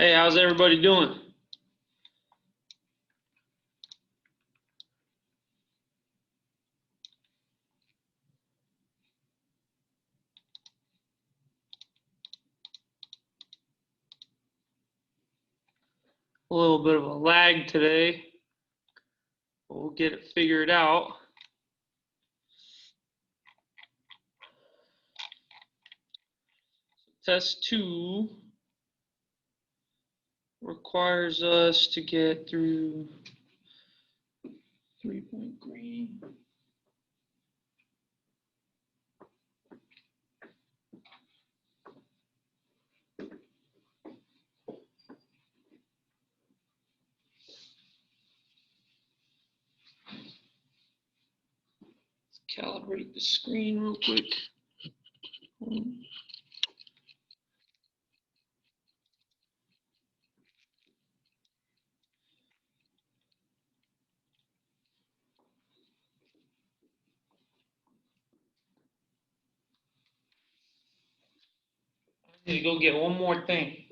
Hey, how's everybody doing? A little bit of a lag today, but we'll get it figured out. Test 2 requires us to get through 3-point green. Let's calibrate the screen real quick. I need to go get one more thing.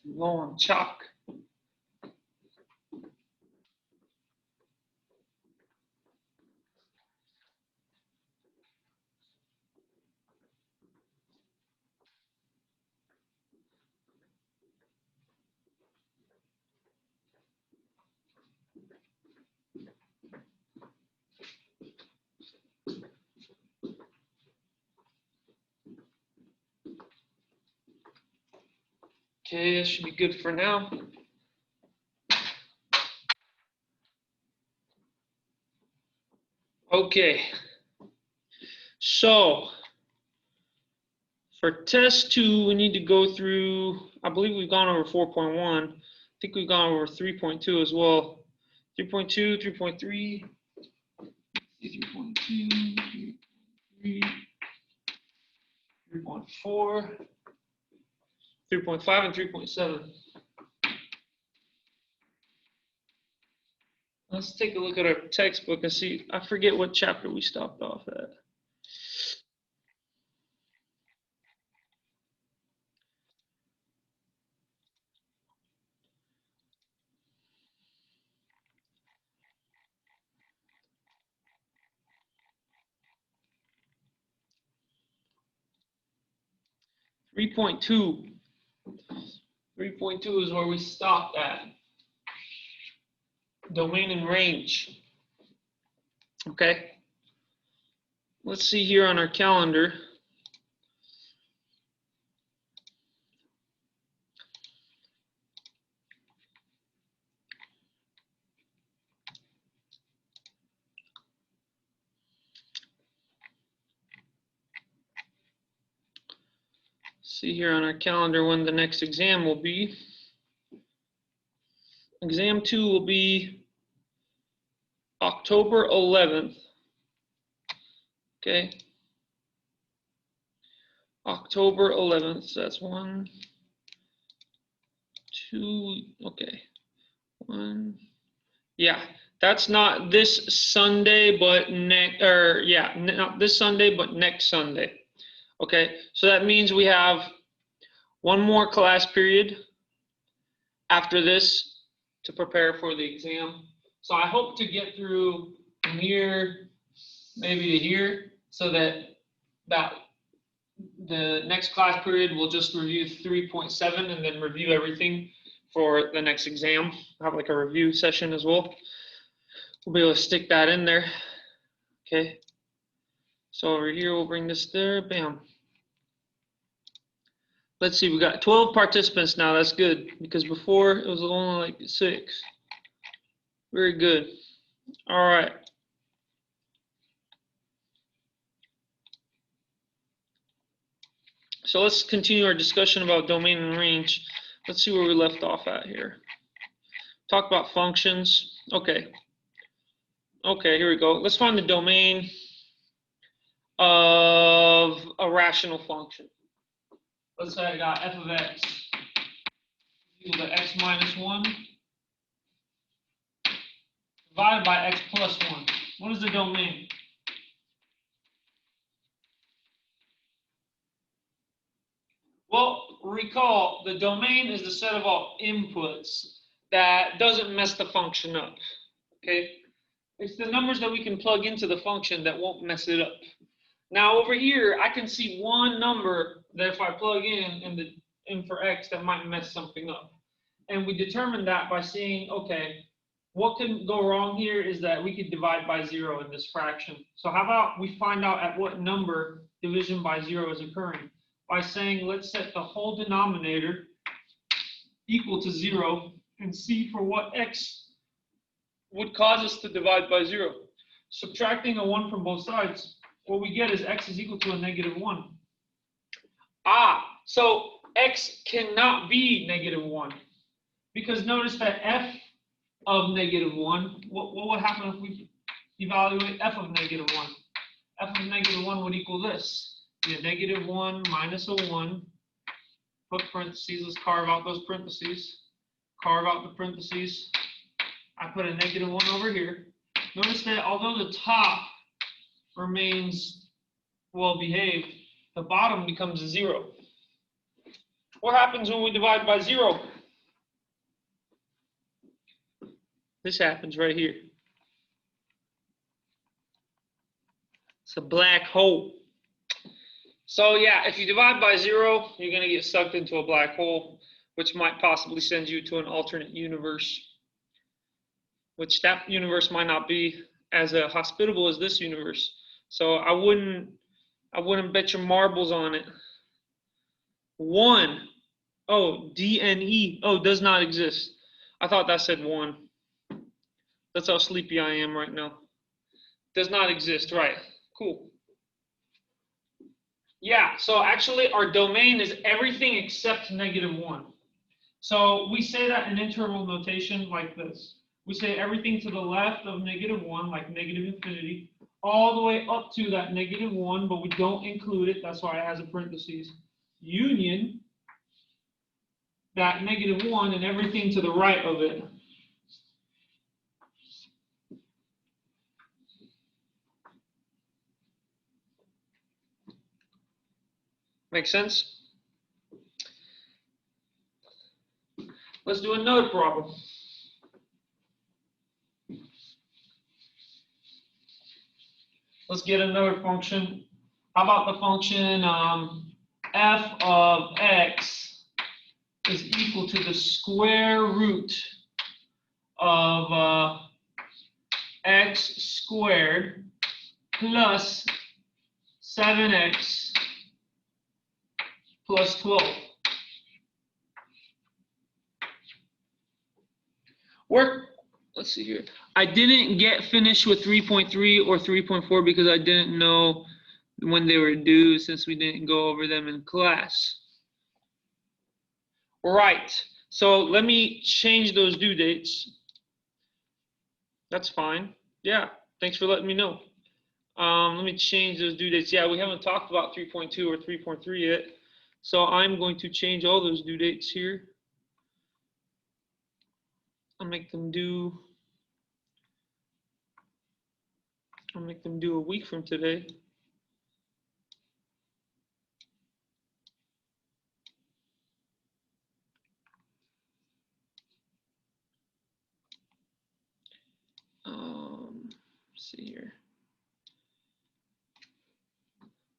I'm low on chalk. Okay, that should be good for now. Okay, so for test 2, we need to go through, I believe we've gone over 4.1. I think we've gone over 3.2 as well. 3.2, 3.3, 3.2, 3.3, 3.4, 3.5, and 3.7. Let's take a look at our textbook and see. I forget what chapter we stopped off at. Three point two. 3.2 is where we stopped at. Domain and range. Okay. Let's see here on our calendar. See here on our calendar when the next exam will be. Exam 2 will be October 11th. Okay. October 11th. So that's 1, 2. Okay. 1. Yeah. That's not this Sunday, but next, or yeah, not this Sunday, but next Sunday. Okay. So that means we have one more class period after this to prepare for the exam. So I hope to get through from here, maybe to here, so that the next class period we'll just review 3.7 and then review everything for the next exam. I'll have like a review session as well. We'll be able to stick that in there. Okay. So over here, we'll bring this there. Bam. Let's see, we got 12 participants now. That's good because before it was only like 6. Very good. All right. So let's continue our discussion about domain and range. Let's see where we left off at here. Talk about functions. Okay. Okay, here we go. Let's find the domain of a rational function. Let's say I got f of x equal to x minus 1 divided by x plus 1. What is the domain? Well, recall, the domain is the set of all inputs that doesn't mess the function up, okay? It's the numbers that we can plug into the function that won't mess it up. Now over here, I can see one number that if I plug in for x, that might mess something up. And we determined that by seeing, okay, what can go wrong here is that we could divide by 0 in this fraction. So how about we find out at what number division by 0 is occurring? By saying, let's set the whole denominator equal to 0 and see for what x would cause us to divide by 0. Subtracting a 1 from both sides, what we get is x is equal to a -1. So x cannot be -1. Because notice that f of -1, what would happen if we evaluate f of -1? F of -1 would equal this. Yeah, -1 minus a 1. Put parentheses, let's carve out those parentheses. Carve out the parentheses. I put a -1 over here. Notice that although the top remains well behaved, the bottom becomes a 0. What happens when we divide by 0? This happens right here. It's a black hole. So yeah, if you divide by 0, you're going to get sucked into a black hole, which might possibly send you to an alternate universe, which that universe might not be as hospitable as this universe. So I wouldn't bet your marbles on it. 1. Oh, DNE. Oh, does not exist. I thought that said 1. That's how sleepy I am right now. Does not exist, right? Cool. Yeah, so actually our domain is everything except -1. So we say that in interval notation like this. We say everything to the left of -1, like -infinity, all the way up to that -1, but we don't include it. That's why it has a parentheses. Union that -1 and everything to the right of it. Make sense? Let's do another problem. Let's get another function. How about the function f of x is equal to the square root of x squared plus 7x plus 12. Let's see here. I didn't get finished with 3.3 or 3.4 because I didn't know when they were due since we didn't go over them in class. Right. So let me change those due dates. That's fine. Yeah. Thanks for letting me know. Let me change those due dates. Yeah, we haven't talked about 3.2 or 3.3 yet. So I'm going to change all those due dates here. I'll make them due a week from today. Let's see here.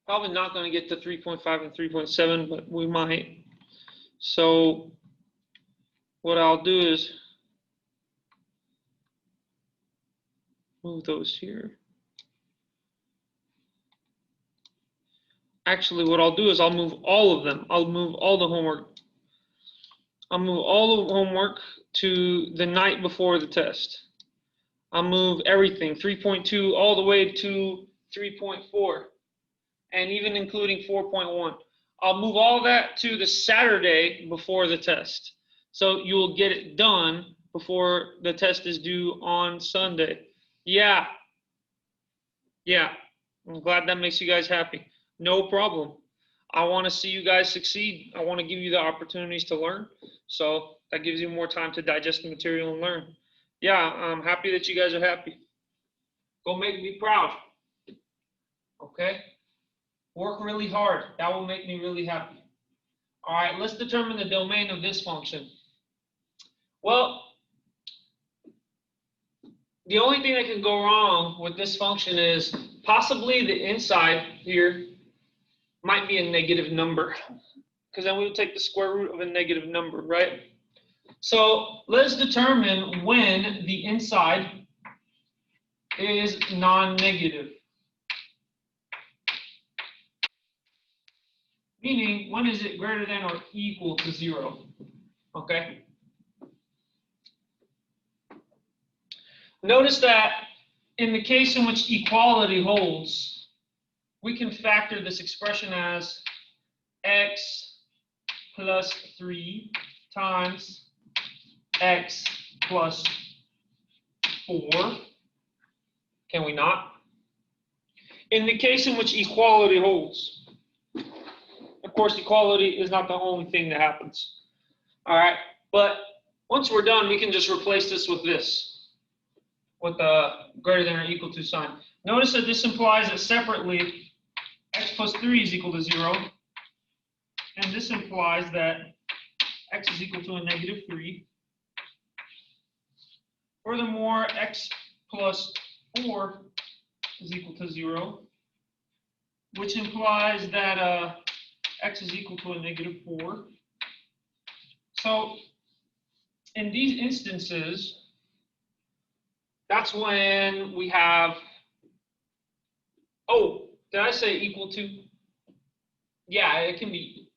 Probably not going to get to 3.5 and 3.7, but we might. So what I'll do is move those here. Actually, what I'll do is I'll move all of them. I'll move all the homework. I'll move all the homework to the night before the test. I'll move everything, 3.2 all the way to 3.4, and even including 4.1. I'll move all that to the Saturday before the test. So you'll get it done before the test is due on Sunday. Yeah. I'm glad that makes you guys happy. No problem. I want to see you guys succeed. I want to give you the opportunities to learn. So that gives you more time to digest the material and learn. Yeah, I'm happy that you guys are happy. Go make me proud. Okay? Work really hard. That will make me really happy. All right, let's determine the domain of this function. Well, the only thing that can go wrong with this function is possibly the inside here might be a negative number, because then we would take the square root of a negative number, right? So let's determine when the inside is non-negative. Meaning, when is it greater than or equal to 0? Okay. Notice that in the case in which equality holds, we can factor this expression as x plus 3 times x plus 4. Can we not? In the case in which equality holds. Of course, equality is not the only thing that happens. All right, but once we're done, we can just replace this with a greater than or equal to sign. Notice that this implies that separately, x plus 3 is equal to 0. And this implies that x is equal to a negative 3. Furthermore, x plus 4 is equal to 0, which implies that x is equal to a negative 4. So in these instances, that's when we have, oh, did I say equal to? Yeah, it can be,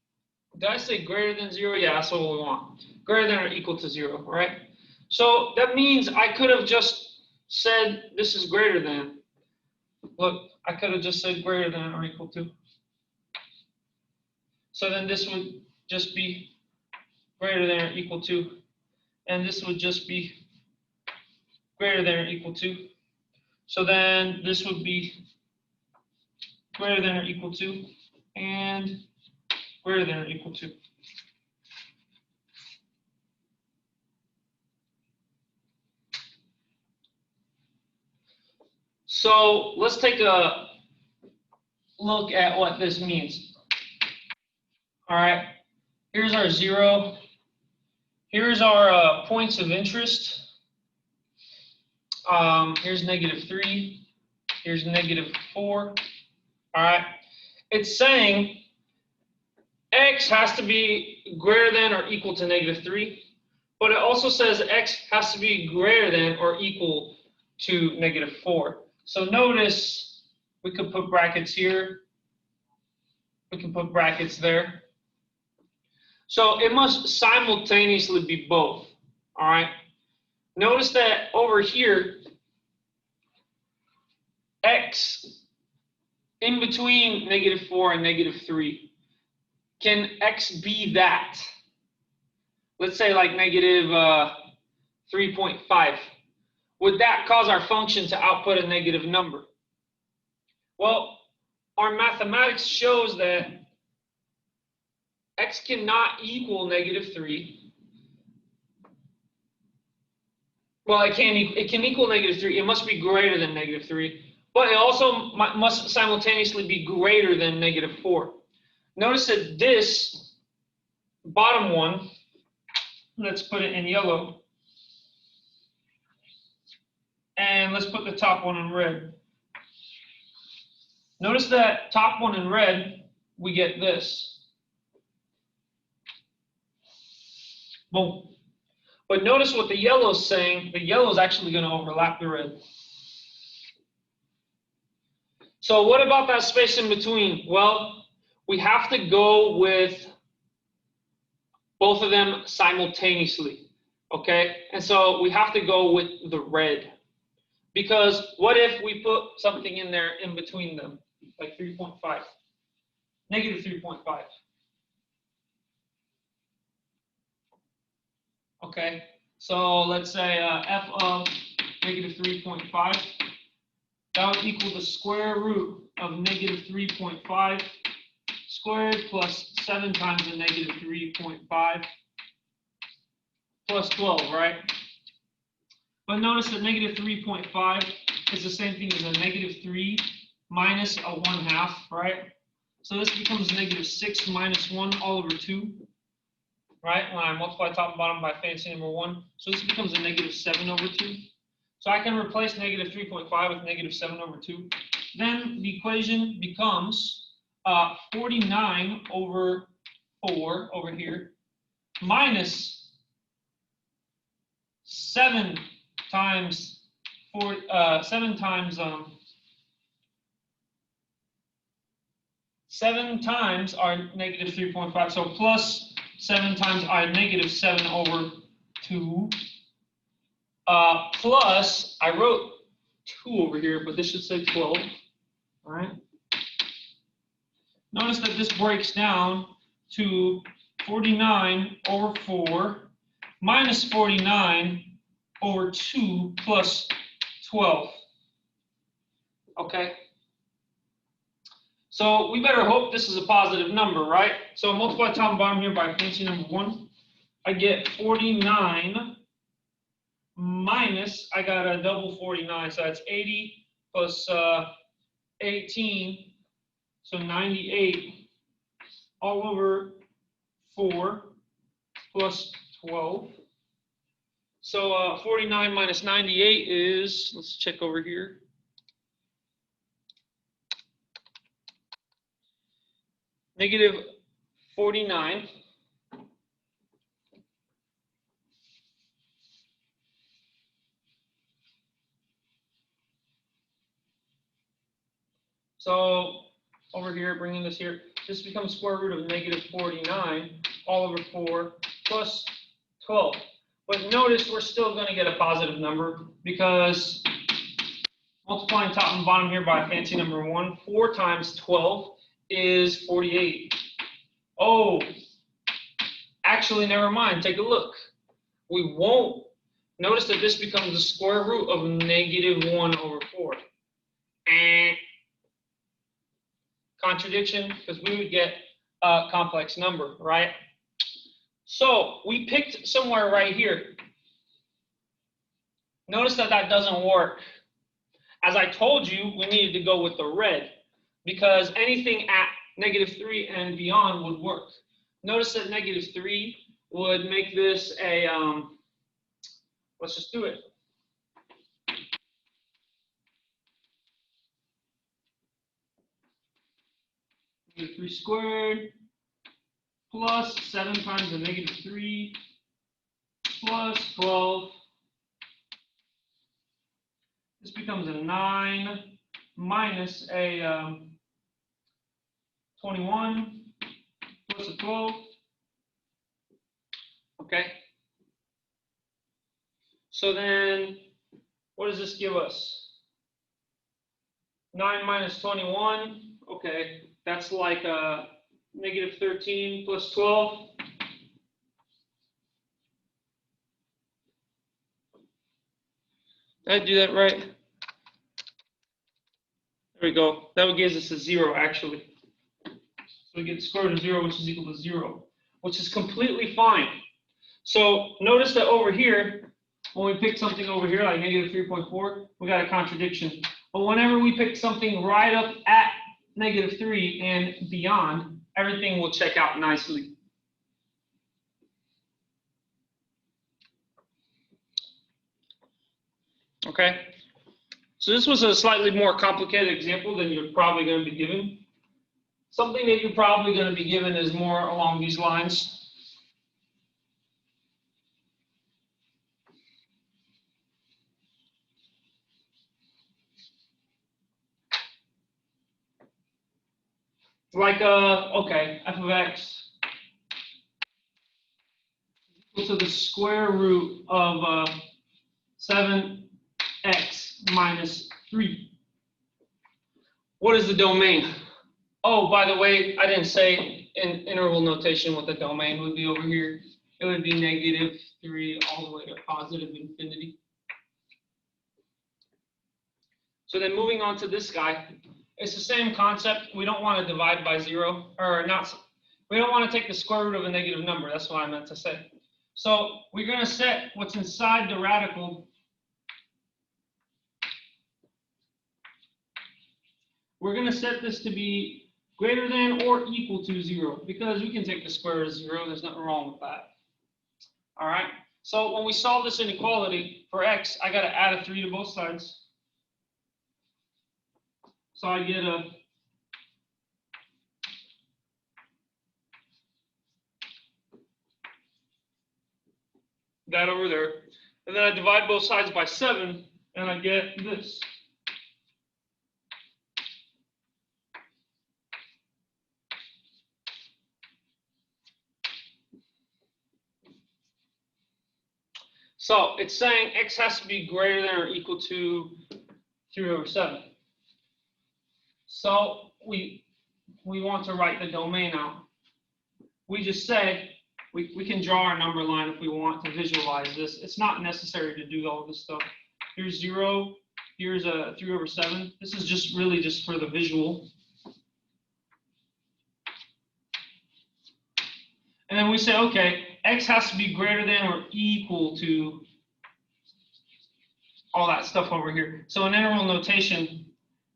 did I say greater than 0? Yeah, that's what we want. Greater than or equal to 0, right? So that means I could have just said this is greater than. Look, I could have just said greater than or equal to. So then this would just be greater than or equal to, and this would just be greater than or equal to. So then this would be greater than or equal to, and greater than or equal to. So let's take a look at what this means. All right, here's our 0. Here's our points of interest. Here's negative 3. Here's negative 4. All right, it's saying x has to be greater than or equal to negative 3, but it also says x has to be greater than or equal to negative 4. So notice we could put brackets here. We can put brackets there. So it must simultaneously be both. All right. Notice that over here, x in between negative 4 and negative 3. Can x be that? Let's say like negative 3.5. Would that cause our function to output a negative number? Well, our mathematics shows that x cannot equal negative 3. Well, it can equal negative 3. It must be greater than negative 3. But it also must simultaneously be greater than negative 4. Notice that this bottom one, let's put it in yellow. And let's put the top one in red. Notice that top one in red, we get this. Boom. But notice what the yellow is saying. The yellow is actually going to overlap the red. So what about that space in between? Well, we have to go with both of them simultaneously, okay? And so we have to go with the red. Because what if we put something in there in between them, like 3.5, negative 3.5? Okay, so let's say f of negative 3.5. That would equal the square root of negative 3.5 squared plus 7 times the negative 3.5 plus 12, right? But notice that negative 3.5 is the same thing as a negative 3 minus a 1/2, right? So this becomes negative 6 minus 1 all over 2, right? When I multiply top and bottom by fancy number 1. So this becomes a negative 7 over 2. So I can replace negative 3.5 with negative 7 over 2. Then the equation becomes 49 over 4 over here minus 7 times 4, 7 times 7 times our negative 3.5. So plus 7 times our negative 7 over 2. Plus, I wrote 2 over here, but this should say 12. All right. Notice that this breaks down to 49 over 4 minus 49 over 2 plus 12. Okay. So we better hope this is a positive number, right? So multiply top and bottom here by fancy number 1. I get 49 minus, I got a double 49, so that's 80 plus 18, so 98 all over 4 plus 12. So 49 minus 98 is, let's check over here. Negative 49. So over here, bringing this here, this becomes square root of negative 49 all over 4 plus 12. But notice we're still going to get a positive number because multiplying top and bottom here by fancy number 1, 4 times 12 is 48. Oh, actually, never mind. Take a look. We won't. Notice that this becomes the square root of negative 1 over 4. And contradiction, because we would get a complex number, right? So we picked somewhere right here. Notice that that doesn't work. As I told you, we needed to go with the red because anything at negative 3 and beyond would work. Notice that negative 3 would make this a, let's just do it. Negative 3 squared plus 7 times the negative 3 plus 12. This becomes a 9 minus a 21 plus a 12. Okay. So then, what does this give us? 9 minus 21. Okay, that's like a negative 13 plus 12. Did I do that right? There we go. That would give us a 0, actually. So we get the square root of 0, which is equal to 0, which is completely fine. So notice that over here, when we pick something over here, like negative 3.4, we got a contradiction. But whenever we pick something right up at negative 3 and beyond, everything will check out nicely. Okay, so this was a slightly more complicated example than you're probably going to be given. Something that you're probably going to be given is more along these lines. Like, okay, f of x equal to the square root of 7x minus 3. What is the domain? Oh, by the way, I didn't say in interval notation what the domain would be over here. It would be negative 3 all the way to positive infinity. So then moving on to this guy, it's the same concept. We don't want to divide by 0, or not. We don't want to take the square root of a negative number. That's what I meant to say. So we're going to set what's inside the radical. We're going to set this to be Greater than or equal to 0, because we can take the square root of 0. There's nothing wrong with that. All right. So when we solve this inequality for x, I got to add a 3 to both sides. So I get a that over there. And then I divide both sides by 7, and I get this. So it's saying x has to be greater than or equal to 3 over 7. So we want to write the domain out. We just said we can draw our number line if we want to visualize this. It's not necessary to do all this stuff. Here's 0. Here's a 3 over 7. This is just really just for the visual. And then we say, okay, x has to be greater than or equal to all that stuff over here. So in interval notation,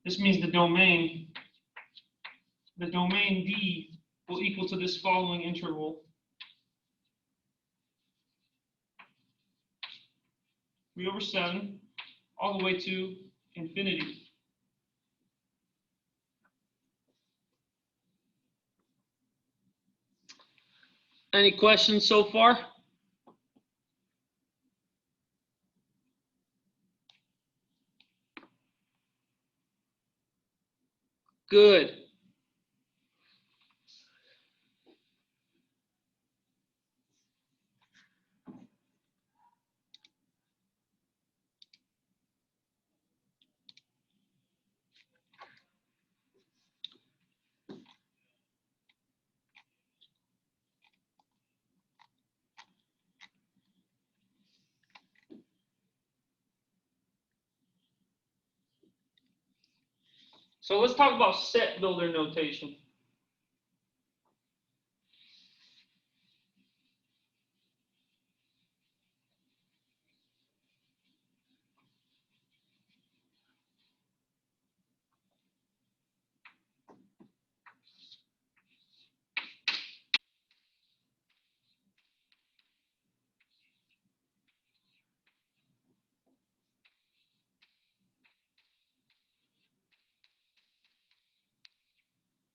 this means the domain D will equal to this following interval. 3 over 7, all the way to infinity. Any questions so far? Good. So let's talk about set builder notation.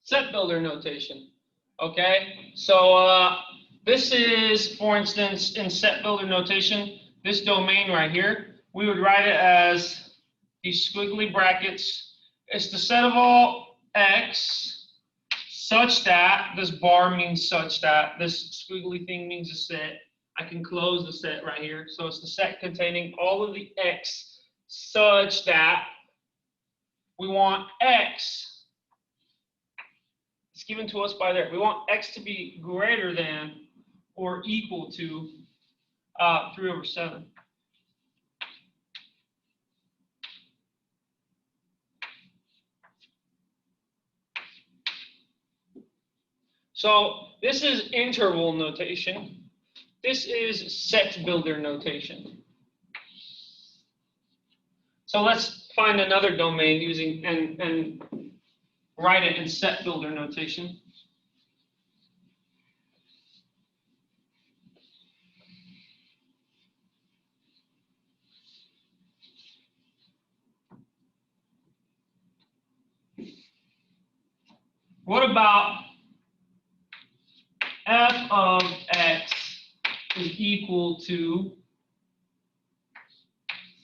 Set builder notation. Okay, so this is, for instance, in set builder notation, this domain right here, we would write it as these squiggly brackets. It's the set of all x such that, this bar means such that, this squiggly thing means a set. I can close the set right here. So it's the set containing all of the x such that we want x. It's given to us by there. We want x to be greater than or equal to 3 over 7. So this is interval notation. This is set builder notation. So let's find another domain using and write it in set builder notation. What about f of x is equal to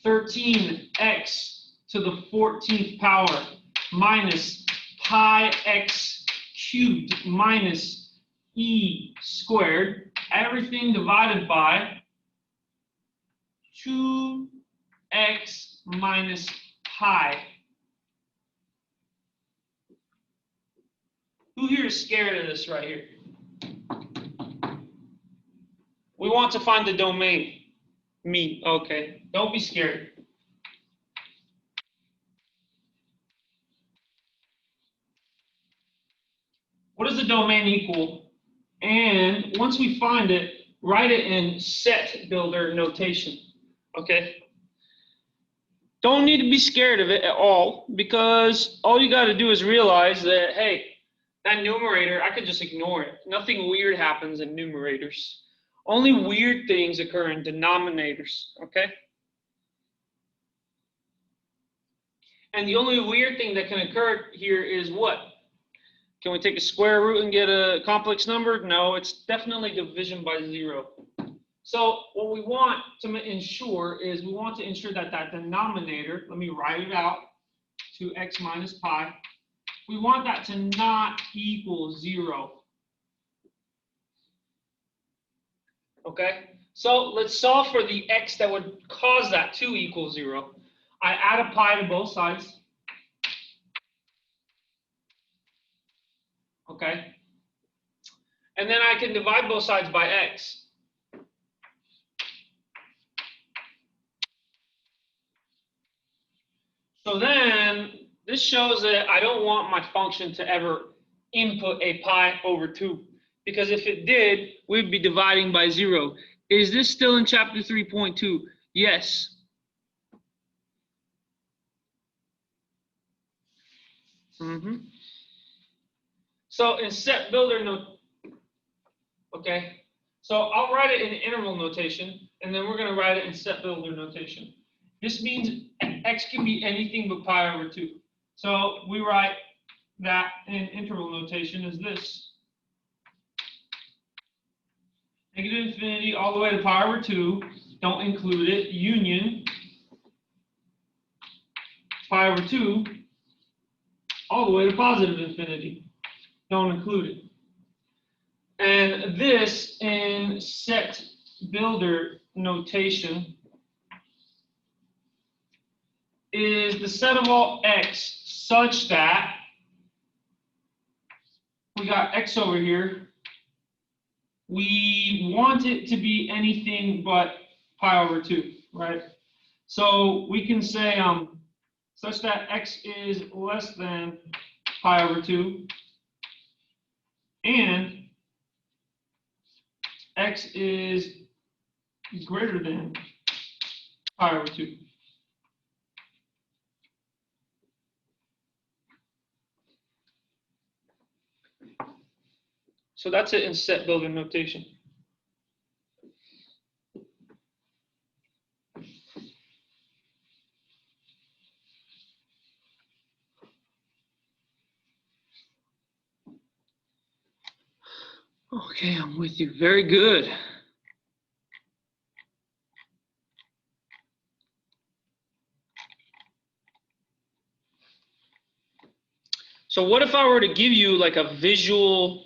13x to the 14th power minus pi x cubed minus e squared, everything divided by 2x minus pi. Who here is scared of this right here? We want to find the domain. Me, okay. Don't be scared. What does the domain equal? And once we find it, write it in set builder notation. Okay? Don't need to be scared of it at all, because all you got to do is realize that, hey, That numerator, I could just ignore it. Nothing weird happens in numerators. Only weird things occur in denominators, okay? And the only weird thing that can occur here is what? Can we take a square root and get a complex number? No, it's definitely division by 0. So what we want to ensure is we want to ensure that that denominator, let me write it out, 2x minus pi, we want that to not equal 0. Okay, so let's solve for the x that would cause that to equal 0. I add a pi to both sides. Okay, and then I can divide both sides by x. So then this shows that I don't want my function to ever input a pi over 2, because if it did, we'd be dividing by 0. Is this still in chapter 3.2? Yes. So in set builder okay, so I'll write it in interval notation, and then we're going to write it in set builder notation. This means x can be anything but pi over 2. So we write that in interval notation as this. Negative infinity all the way to pi over 2, don't include it, union, pi over 2, all the way to positive infinity, don't include it. And this in set builder notation is the set of all x such that we got x over here. We want it to be anything but pi over 2, right? So we can say such that x is less than pi over 2 and x is greater than pi over 2. So that's it in set builder notation. Okay, I'm with you. Very good. So what if I were to give you like a visual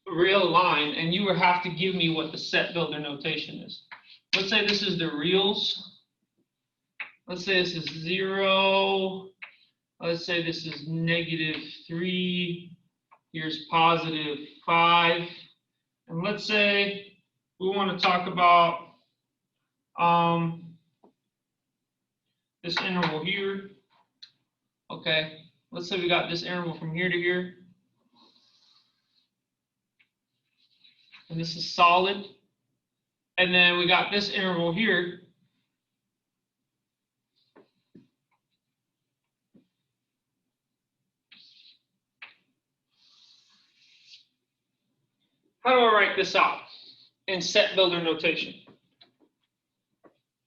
real line and you would have to give me what the set builder notation is? Let's say this is the reals. Let's say this is 0. Let's say this is -3. Here's +5. And let's say we want to talk about this interval here. Okay, let's say we got this interval from here to here. And this is solid. And then we got this interval here. How do I write this out in set builder notation?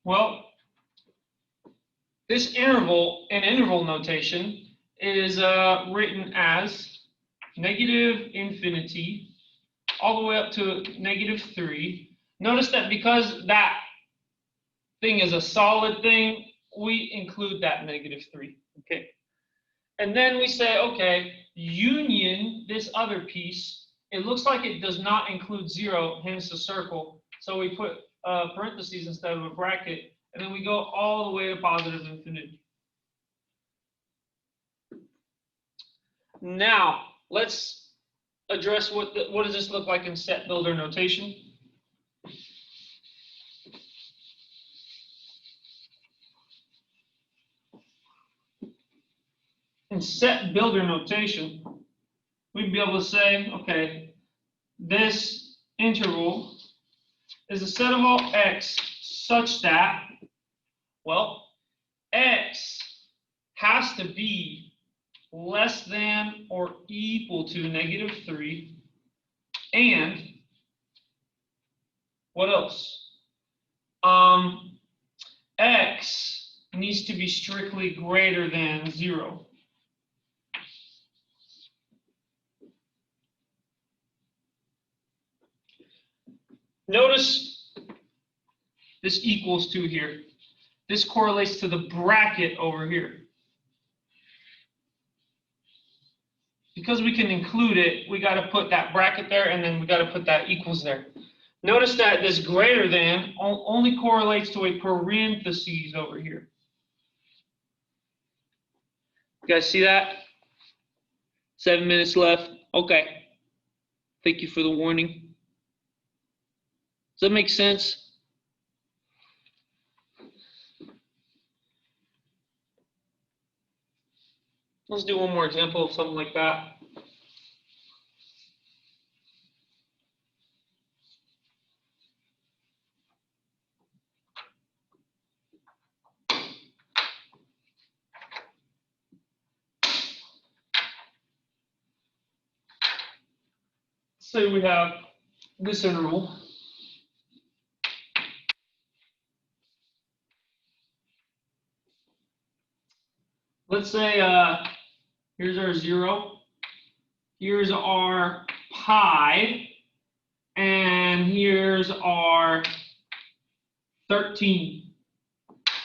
Well, this interval in interval notation is written as -infinity all the way up to -3. Notice that because that thing is a solid thing, we include that -3. Okay. And then we say, okay, union this other piece. It looks like it does not include 0, hence the circle. So we put parentheses instead of a bracket, and then we go all the way to positive infinity. Now, let's address what does this look like in set builder notation. In set builder notation, we'd be able to say, okay, this interval is a set of all x such that, well, x has to be less than or equal to -3, and what else? X needs to be strictly greater than 0. Notice this equals to here. This correlates to the bracket over here. Because we can include it, we got to put that bracket there, and then we got to put that equals there. Notice that this greater than only correlates to a parentheses over here. You guys see that? 7 minutes left. Okay. Thank you for the warning. Does that make sense? Let's do one more example of something like that. Say we have this interval. Let's say here's our 0, here's our pi, and here's our 13.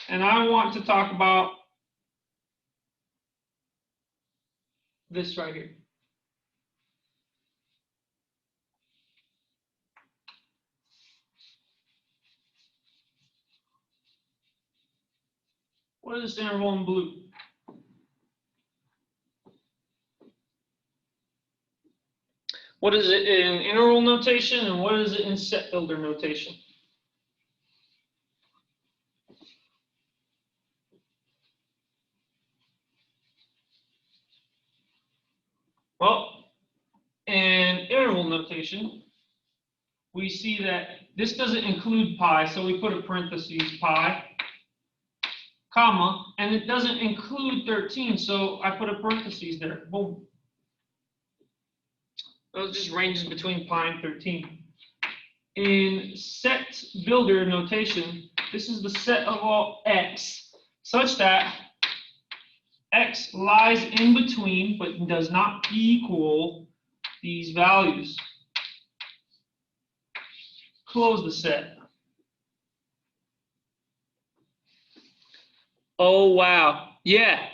And I want to talk about this right here. What is this interval in blue? What is it in interval notation, and what is it in set builder notation? Well, in interval notation, we see that this doesn't include pi, so we put a parentheses pi, comma, and it doesn't include 13, so I put a parentheses there. Boom. Those just ranges between pi and 13. In set builder notation, this is the set of all x, such that x lies in between but does not equal these values. Close the set. Oh, wow. Yeah.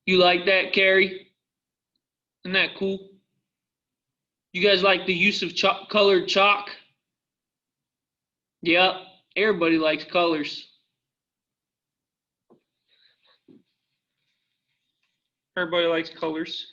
You like that, Carrie? Isn't that cool? You guys like the use of colored chalk? Yep. Everybody likes colors. Everybody likes colors.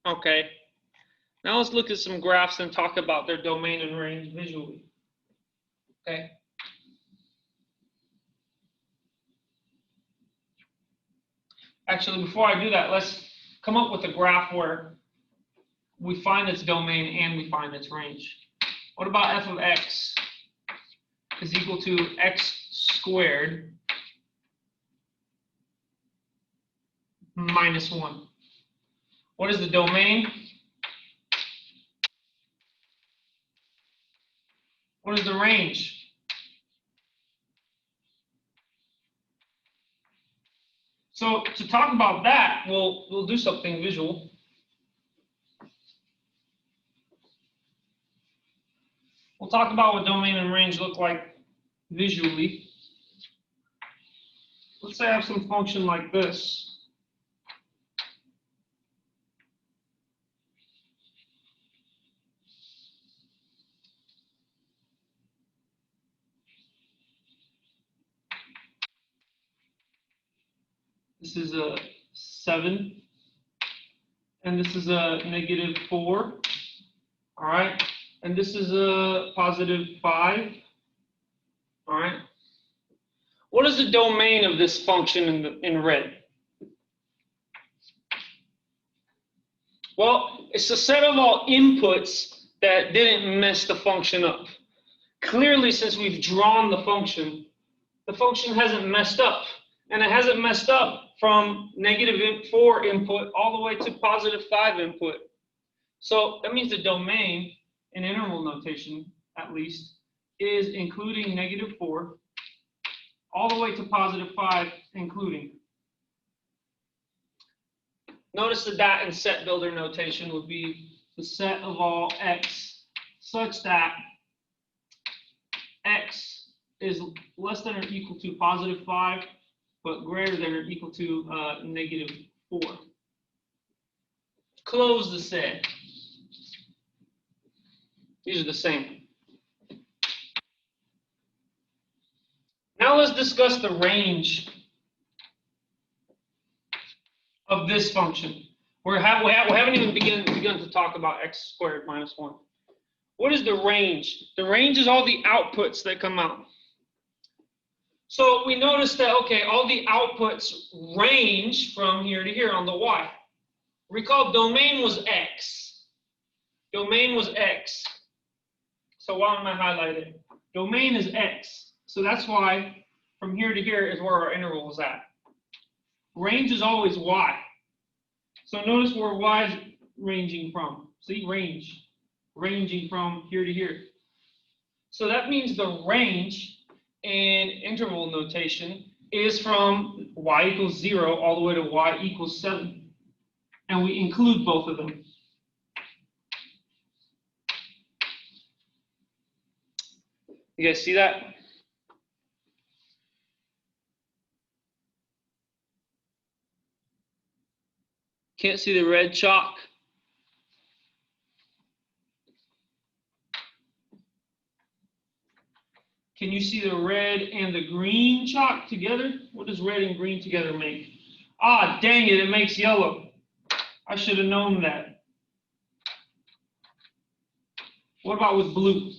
Okay. Now let's look at some graphs and talk about their domain and range visually. Okay. Actually, before I do that, let's come up with a graph where we find its domain and we find its range. What about f of x is equal to x squared minus 1? What is the domain? What is the range? So to talk about that, we'll do something visual. We'll talk about what domain and range look like visually. Let's say I have some function like this. This is a 7, and this is a -4. All right, and this is a +5. All right. What is the domain of this function in red? Well, it's a set of all inputs that didn't mess the function up. Clearly, since we've drawn the function hasn't messed up. And it hasn't messed up from -4 input all the way to +5 input. So that means the domain, in interval notation at least, is including -4 all the way to +5 including. Notice the dot in set builder notation would be the set of all x such that x is less than or equal to +5, but greater than or equal to -4. Close the set. These are the same. Now let's discuss the range of this function. We haven't even begun to talk about x squared minus 1. What is the range? The range is all the outputs that come out. So we notice that, okay, all the outputs range from here to here on the y. Recall domain was x. Domain was x. So why am I highlighted? Domain is x. So that's why from here to here is where our interval is at. Range is always y. So notice where y is ranging from. See, range. Ranging from here to here. So that means the range in interval notation is from y equals 0 all the way to y equals 7. And we include both of them. You guys see that? Can't see the red chalk. Can you see the red and the green chalk together? What does red and green together make? Ah, dang it, it makes yellow. I should have known that. What about with blue?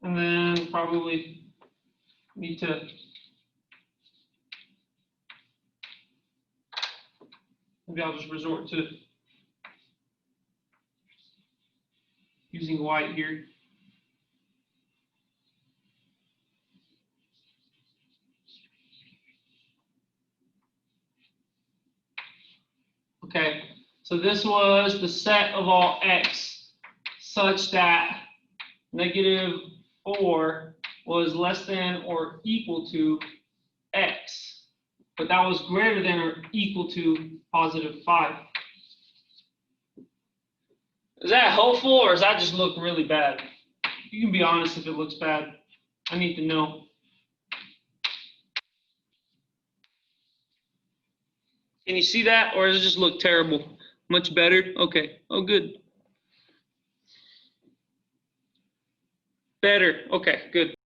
And then probably need to maybe I'll just resort to using white here. Okay, so this was the set of all x such that -4 was less than or equal to x, but that was greater than or equal to +5. Is that helpful, or does that just look really bad? You can be honest if it looks bad. I need to know. Can you see that, or does it just look terrible? Much better? Okay. Oh, good. Better. Okay, good.